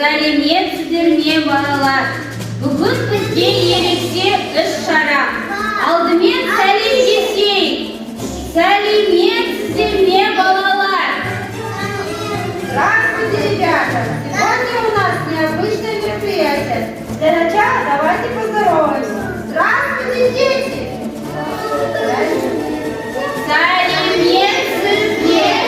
Сәлеметсіздер ме, балалар? Бүгін бізде ерекше іс-шара. Алдымен сәлемдесейік. Сәлеметсіздер ме, балалар? Здравствуйте, ребята! Сегодня у нас необычное мероприятие. Для начала давайте поздороваемся. Здравствуйте, дети! Сәлеметсіздер ме?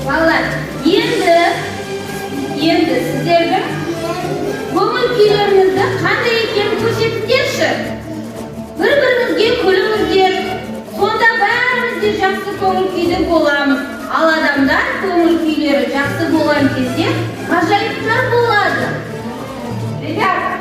Балалар, енді сіздердің көңіл-күйлеріңізді қандай екенін көрсетіңдерші. Бір-бірімізге күліңіздер, сонда бәріміз де жақсы көңіл-күйде боламыз. Ал адамдар көңіл-күйлері жақсы болған кезде ғажайыптар болады. Ребята,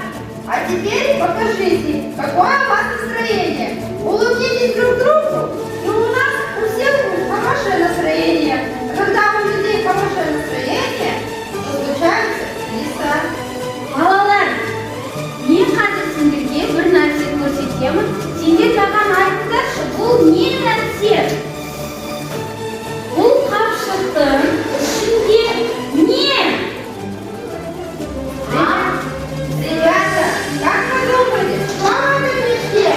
а теперь покажите, какое у вас настроение. Улыбнитесь друг другу, и у нас у всех будет хорошее настроение. Когда у людей хорошее настроение, то случаются чудеса. Балалар, мен қазір сендерге бір нәрсе көрсетемін. Сендер маған айтыңдаршы, бұл не нәрсе? Бұл қапшықтың ішінде не? Ребята, как вы думаете, что в этой мешке?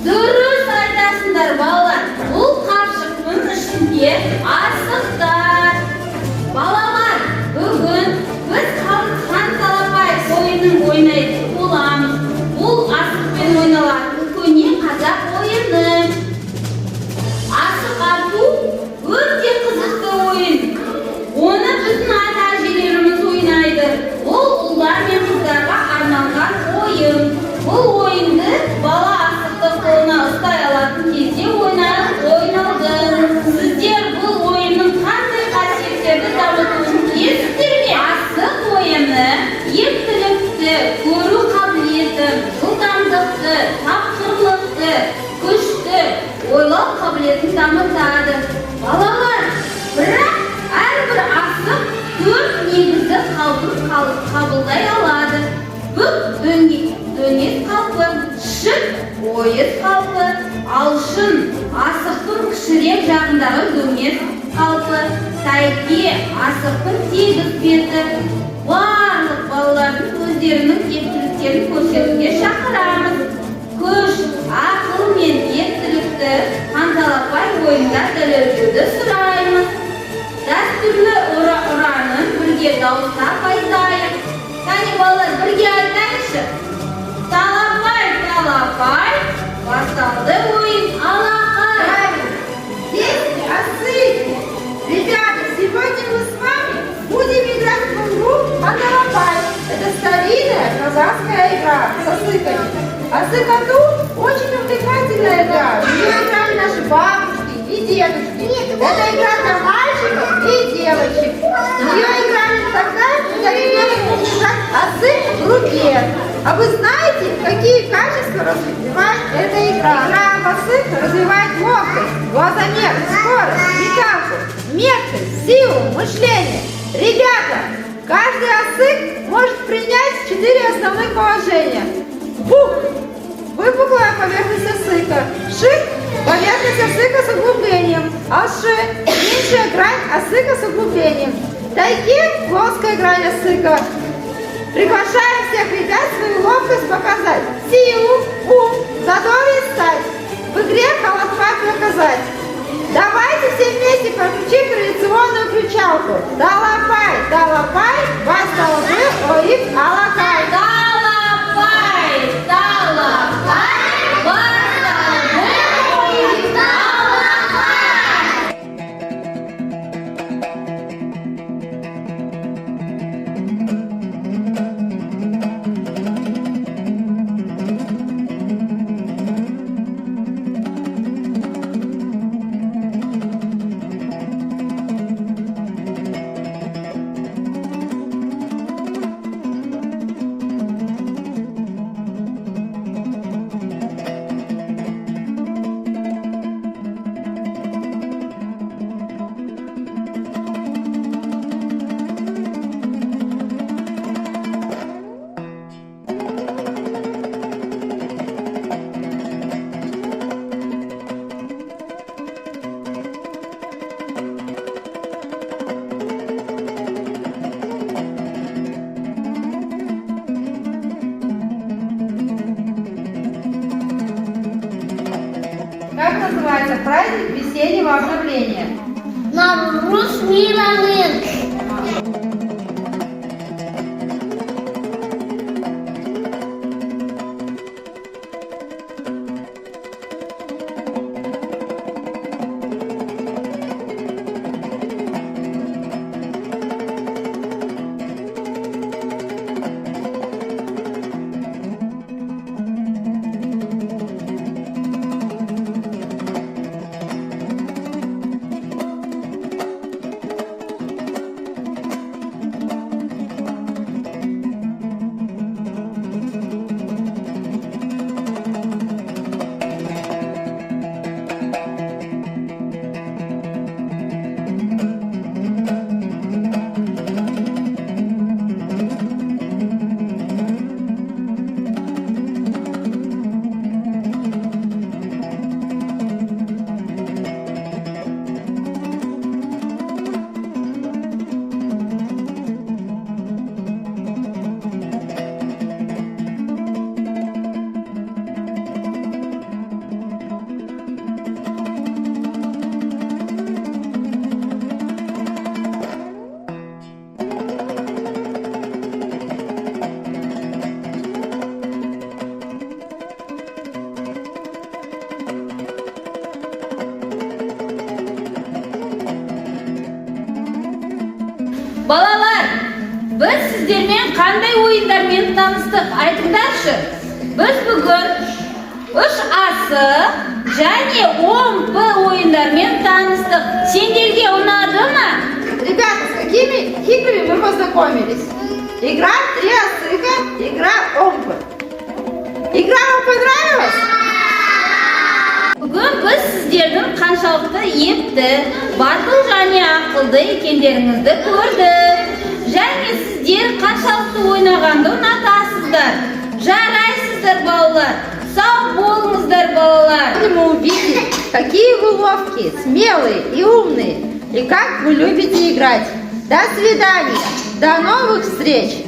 Дұрыс айтасыңдар, балалар. Бұл қапшықтың ішінде асықтар. Балалар, бүгін біз хан талапай ойынын ойнайтын боламыз. Бұл асықпен ойналатын көне қазақ ойыны. Асық ату өте қызықты ойын. Оны біздің ата-әжелеріміз ойнайды. Ол ұлдар мен қыздарға арналған ойын. Бұл ойынды бала асықты қолына ұстай алатын кезде ойналды. Сіздер бұл ойынның қандай қасиеттерді дамытуын білесіздер ме? Асық ойыны ептілікті, көру қабілетін, жылдамдықты, тапқырлықты, күшті, ойлау қабілетін дамытады. Балалар, бірақ әрбір асық 4 негізді қалпын қабылдай алады. Бүк дөңес қалпы, шық ойыс қалпы, алшын асықтың кішірек жағындағы дөңес қалпы, тайке асықтың тегіс беті. Барлық балалардың өздерінің ептіліктерін көрсетуге шақырамыз. Күш, ақыл мен ептілікті қанталапай ойында дәлелдеуді сұраймыз. Дәстүрлі ұранын бірге дауыстап айтайық. Кәне балалар, бірге айтайықшы. Талапай, талапай, басталды ойын алақай. Дети, осыки! Ребята, сегодня мы с вами будем играть в игру «Хан-талапай». Это старинная казахская игра с осыками. Осыкоту очень увлекательная игра. В нее играли наши бабушки и дедушки. Это игра для мальчиков и девочек. В нее играли тогда, когда ребенок мог держать осык в руке. А вы знаете, какие качества развивает эта игра? Игра в осык развивает ловкость, глазомер, скорость, металку, меткость, силу, мышление. Ребята, каждый осык может принять 4 основных положения. Бух – выпуклая поверхность осыка. Шик – поверхность осыка с углублением. Алши – меньшая грань осыка с углублением. Тайке – плоская грань осыка. Приглашаем всех ребят свою ловкость показать, силу, ум, задор и стать. В игре холодпад доказать. Давайте все вместе подключим традиционную кричалку. Талапай, талапай, вас талапы, оик, алакай. Талапай, талапай, басталды ойын алақай. называется праздник весеннего обновления? Навруз Миранын. Балалар, біз сіздермен қандай ойындармен таныстық? Айтыңдаршы. Біз бүгін 3 және 10 ойындармен таныстық. Сендерге ұнады ма? Ребята, с какими играми мы познакомились? Игра 3 осыка, игра омпы. Игра вам понравилась? Бүгін біз сіздердің қаншалықты епті, батыл және ақылды екендеріңізді көрдік. Және сіздер қаншалықты ойнағанды ұнатасыздар. Жарайсыздар, балалар. Сау болыңыздар, балалар. Сегодня мы увидели, какие вы ловкие, смелые и умные, и как вы любите играть. До свидания, до новых встреч!